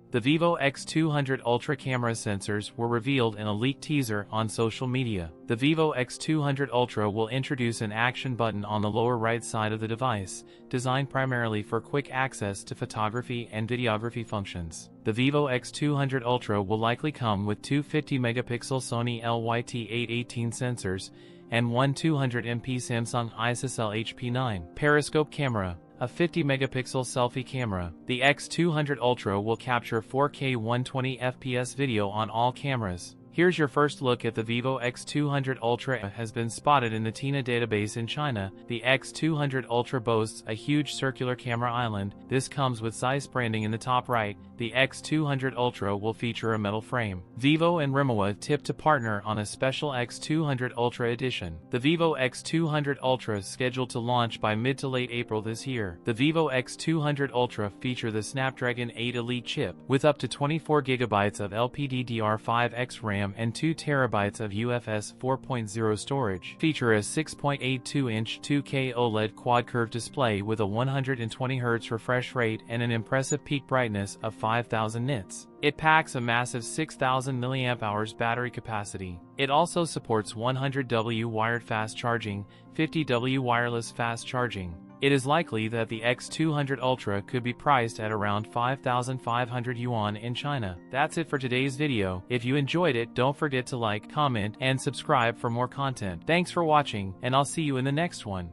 The Vivo X200 Ultra camera sensors were revealed in a leaked teaser on social media. The Vivo X200 Ultra will introduce an action button on the lower right side of the device, designed primarily for quick access to photography and videography functions. The Vivo X200 Ultra will likely come with two 50-megapixel Sony LYT818 sensors and one 200MP Samsung ISOCELL HP9 periscope camera, a 50-megapixel selfie camera. The X200 Ultra will capture 4K 120fps video on all cameras. Here's your first look at the Vivo X200 Ultra. Has been spotted in the TINA database in China. The X200 Ultra boasts a huge circular camera island. This comes with Zeiss branding in the top right. The X200 Ultra will feature a metal frame. Vivo and Rimowa tipped to partner on a special X200 Ultra edition. The Vivo X200 Ultra is scheduled to launch by mid to late April this year. The Vivo X200 Ultra feature the Snapdragon 8 Elite chip with up to 24GB of LPDDR5X RAM and 2TB of UFS 4.0 storage. Feature a 6.82-inch 2K OLED quad-curve display with a 120Hz refresh rate and an impressive peak brightness of 5,000 nits. It packs a massive 6,000 mAh battery capacity. It also supports 100W wired fast charging, 50W wireless fast charging. It is likely that the X200 Ultra could be priced at around 5,500 yuan in China. That's it for today's video. If you enjoyed it, don't forget to like, comment, and subscribe for more content. Thanks for watching, and I'll see you in the next one.